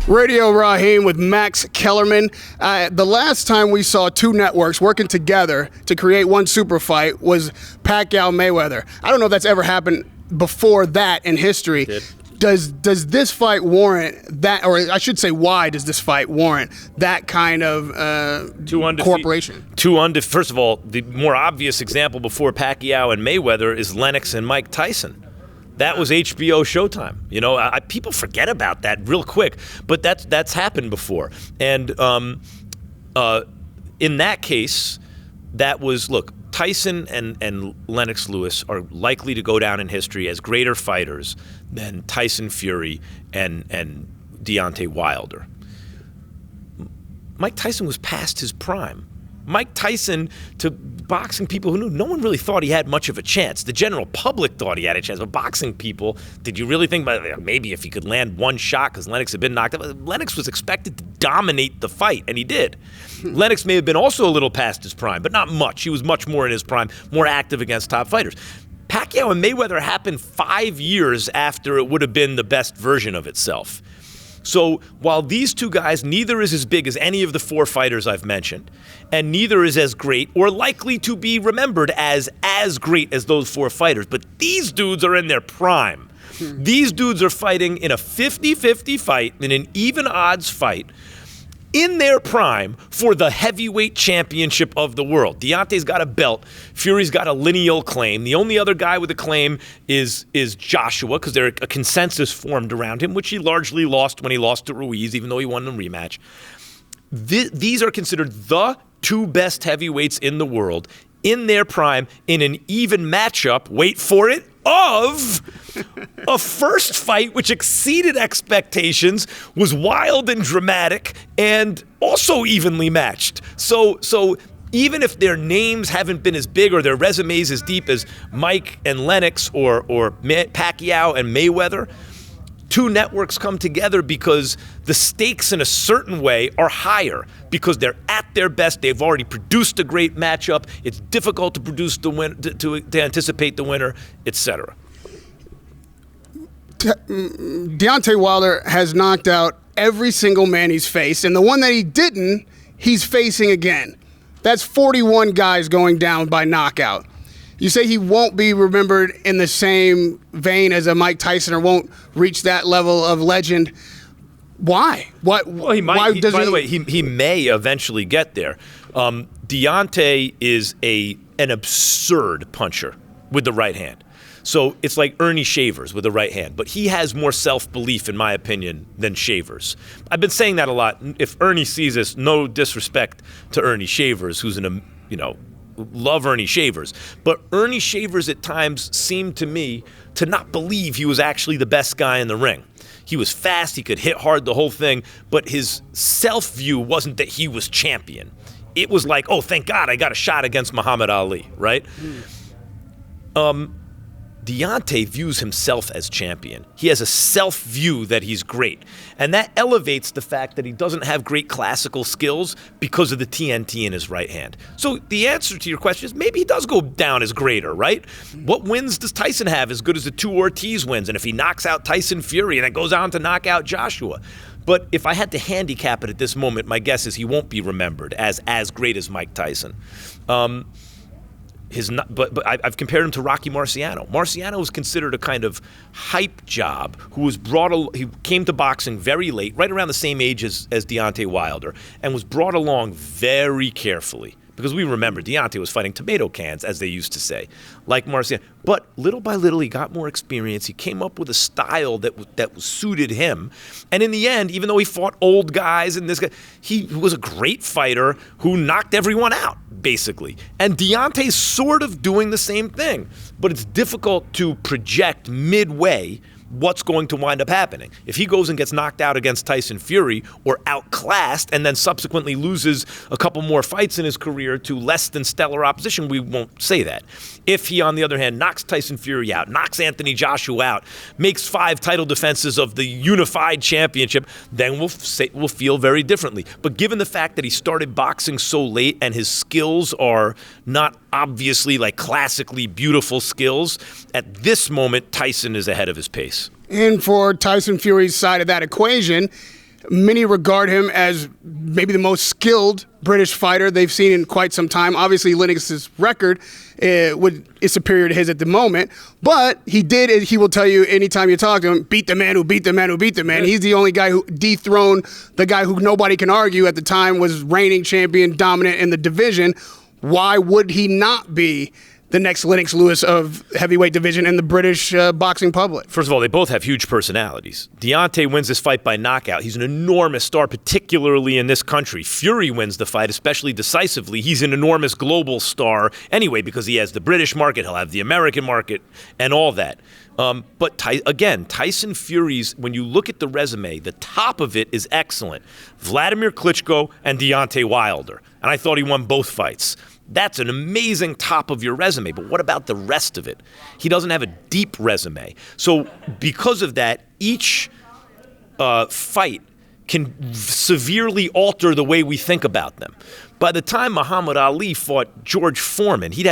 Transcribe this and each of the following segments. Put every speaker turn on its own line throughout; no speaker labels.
Radio Rahim with Max Kellerman. The last time we saw two networks working together to create one super fight was Pacquiao-Mayweather. I don't know if that's ever happened before that in history. Does this fight warrant that, or I should say, why does this fight warrant that kind of cooperation?
First of all, the more obvious example before Pacquiao and Mayweather is Lennox and Mike Tyson. That was HBO Showtime. You know, people forget about that real quick, but that's happened before. And in that case, that was, look, Tyson and Lennox Lewis are likely to go down in history as greater fighters than Tyson Fury and Deontay Wilder. Mike Tyson was past his prime. Mike Tyson, to boxing people who knew, no one really thought he had much of a chance. The general public thought he had a chance, but boxing people, did you really think maybe if he could land one shot because Lennox had been knocked out? Lennox was expected to dominate the fight, and he did. Lennox may have been also a little past his prime, but not much. He was much more in his prime, more active against top fighters. Pacquiao and Mayweather happened 5 years after it would have been the best version of itself. So while these two guys, neither is as big as any of the four fighters I've mentioned, and neither is as great or likely to be remembered as great as those four fighters, but these dudes are in their prime. These dudes are fighting in a 50-50 fight, in an even odds fight, in their prime for the heavyweight championship of the world. Deontay's got a belt. Fury's got a lineal claim. The only other guy with a claim is Joshua, because there's a consensus formed around him, which he largely lost when he lost to Ruiz, even though he won the rematch. These are considered the two best heavyweights in the world in their prime in an even matchup, wait for it, of a first fight which exceeded expectations, was wild and dramatic, and also evenly matched. So even if their names haven't been as big or their resumes as deep as Mike and Lennox or Pacquiao and Mayweather, two networks come together because the stakes in a certain way are higher because they're at their best. They've already produced a great matchup. It's difficult to produce the win, to anticipate the winner, etc.
Deontay Wilder has knocked out every single man he's faced, and the one that he didn't, he's facing again. That's 41 guys going down by knockout. You say he won't be remembered in the same vein as a Mike Tyson or won't reach that level of legend. Why? What? Well, he might.
By the way, he may eventually get there. Deontay is an absurd puncher with the right hand. So it's like Ernie Shavers with the right hand, but he has more self-belief, in my opinion, than Shavers. I've been saying that a lot. If Ernie sees this, no disrespect to Ernie Shavers, who's love Ernie Shavers. But Ernie Shavers at times seemed to me to not believe he was actually the best guy in the ring. He was fast, he could hit hard, the whole thing, but his self-view wasn't that he was champion. It was like, oh, thank God I got a shot against Muhammad Ali, right? Deontay views himself as champion. He has a self-view that he's great. And that elevates the fact that he doesn't have great classical skills because of the TNT in his right hand. So the answer to your question is maybe he does go down as greater, right? What wins does Tyson have as good as the two Ortiz wins? And if he knocks out Tyson Fury and then goes on to knock out Joshua. But if I had to handicap it at this moment, my guess is he won't be remembered as great as Mike Tyson. But I've compared him to Rocky Marciano. Marciano was considered a kind of hype job he came to boxing very late, right around the same age as Deontay Wilder, and was brought along very carefully. Because we remember Deontay was fighting tomato cans, as they used to say, like Marciano. But little by little, he got more experience. He came up with a style that suited him. And in the end, even though he fought old guys and this guy, he was a great fighter who knocked everyone out, basically. And Deontay's sort of doing the same thing. But it's difficult to project midway what's going to wind up happening. If he goes and gets knocked out against Tyson Fury or outclassed and then subsequently loses a couple more fights in his career to less than stellar opposition, we won't say that. If he, on the other hand, knocks Tyson Fury out, knocks Anthony Joshua out, makes 5 title defenses of the unified championship, then we'll feel very differently. But given the fact that he started boxing so late and his skills are not obviously like classically beautiful skills, at this moment, Tyson is ahead of his pace.
And for Tyson Fury's side of that equation, Many regard him as maybe the most skilled British fighter they've seen in quite some time. Obviously, Lennox's record is superior to his at the moment, but he will tell you anytime you talk to him, beat the man who beat the man who beat the man. He's the only guy who dethroned the guy who nobody can argue at the time was reigning champion, dominant in the division. Why would he not be the next Lennox Lewis of heavyweight division in the British boxing public?
First of all, they both have huge personalities. Deontay wins this fight by knockout. He's an enormous star, particularly in this country. Fury wins the fight, especially decisively. He's an enormous global star anyway because he has the British market, he'll have the American market, and all that. But again, Tyson Fury's, when you look at the resume, the top of it is excellent. Vladimir Klitschko and Deontay Wilder. And I thought he won both fights. That's an amazing top of your resume, but what about the rest of it? He doesn't have a deep resume. So because of that, each fight can severely alter the way we think about them. By the time Muhammad Ali fought George Foreman, he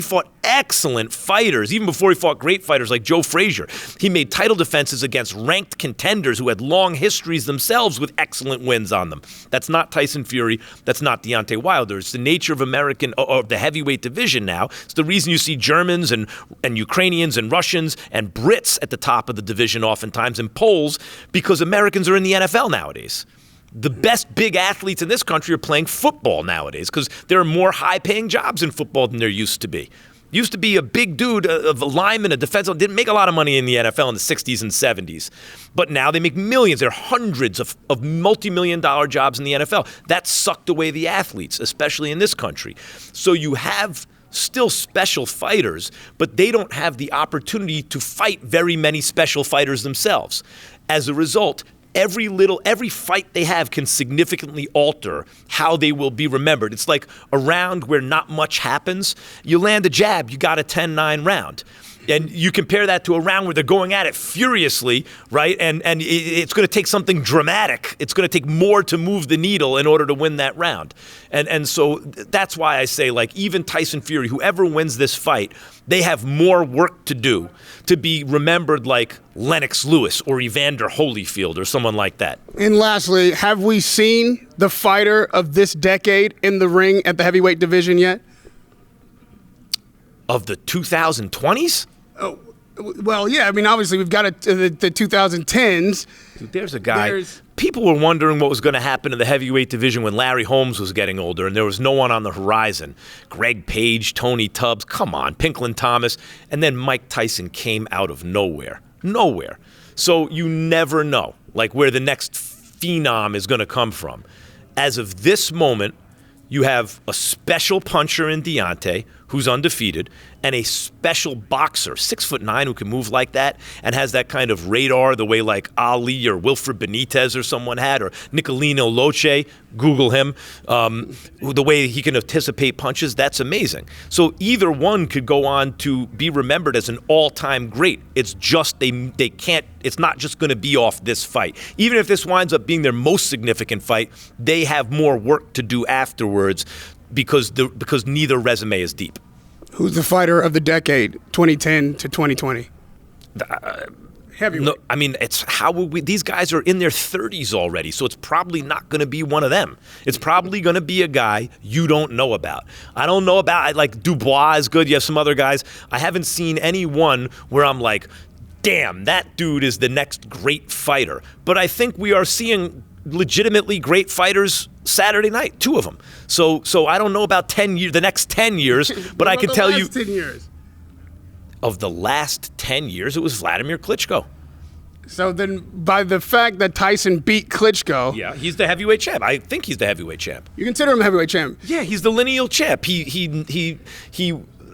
fought excellent fighters, even before he fought great fighters like Joe Frazier. He made title defenses against ranked contenders who had long histories themselves with excellent wins on them. That's not Tyson Fury. That's not Deontay Wilder. It's the nature of the heavyweight division now. It's the reason you see Germans and Ukrainians and Russians and Brits at the top of the division oftentimes, and Poles, because Americans are in the NFL nowadays. The best big athletes in this country are playing football nowadays because there are more high-paying jobs in football than there used to be. Used to be a big dude, a lineman, a defensive, didn't make a lot of money in the NFL in the 60s and 70s. But now they make millions. There are hundreds of multi-million-dollar jobs in the NFL. That sucked away the athletes, especially in this country. So you have still special fighters, but they don't have the opportunity to fight very many special fighters themselves. As a result, every fight they have can significantly alter how they will be remembered. It's like a round where not much happens. You land a jab, you got a 10-9 round. And you compare that to a round where they're going at it furiously, right? And it's going to take something dramatic. It's going to take more to move the needle in order to win that round. And so that's why I say, like, even Tyson Fury, whoever wins this fight, they have more work to do to be remembered like Lennox Lewis or Evander Holyfield or someone like that.
And lastly, have we seen the fighter of this decade in the ring at the heavyweight division yet?
Of the 2020s?
Oh, well, yeah. I mean, obviously, we've got the 2010s.
There's a guy. People were wondering what was going to happen to the heavyweight division when Larry Holmes was getting older, and there was no one on the horizon. Greg Page, Tony Tubbs, come on, Pinklin Thomas. And then Mike Tyson came out of nowhere. Nowhere. So you never know, like, where the next phenom is going to come from. As of this moment, you have a special puncher in Deontay, who's undefeated, and a special boxer, 6'9", who can move like that and has that kind of radar the way like Ali or Wilfred Benitez or someone had, or Nicolino Loche, Google him, the way he can anticipate punches, that's amazing. So either one could go on to be remembered as an all-time great. It's just they can't, it's not just going to be off this fight. Even if this winds up being their most significant fight, they have more work to do afterwards because neither resume is deep.
Who's the fighter of the decade, 2010 to 2020? Heavyweight.
No, I mean, it's how would we? These guys are in their 30s already, so it's probably not going to be one of them. It's probably going to be a guy you don't know about. I don't know about, like, Dubois is good. You have some other guys. I haven't seen anyone where I'm like, damn, that dude is the next great fighter. But I think we are seeing legitimately great fighters Saturday night, 2 of them. So I don't know about 10 years, the next 10 years, but I can tell you
10 years.
Of the last 10 years, it was Vladimir Klitschko.
So then, by the fact that Tyson beat Klitschko,
yeah, he's the heavyweight champ. I think he's the heavyweight champ.
You consider him heavyweight champ?
Yeah, he's the lineal champ. He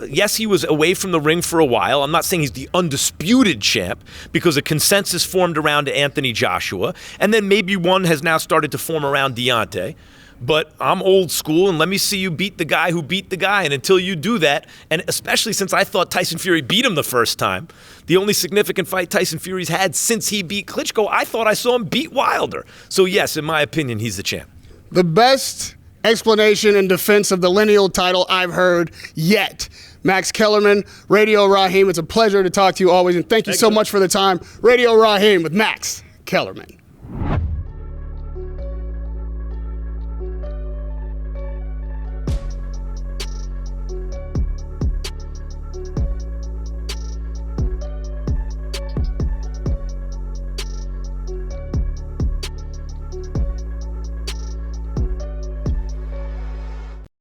yes, he was away from the ring for a while. I'm not saying he's the undisputed champ because a consensus formed around Anthony Joshua, and then maybe one has now started to form around Deontay. But I'm old school, and let me see you beat the guy who beat the guy. And until you do that, and especially since I thought Tyson Fury beat him the first time, the only significant fight Tyson Fury's had since he beat Klitschko, I thought I saw him beat Wilder. So yes, in my opinion, he's the champ.
The best explanation and defense of the lineal title I've heard yet. Max Kellerman, Radio Rahim, it's a pleasure to talk to you always, and thank you so much for the time. Radio Rahim with Max. Kellerman.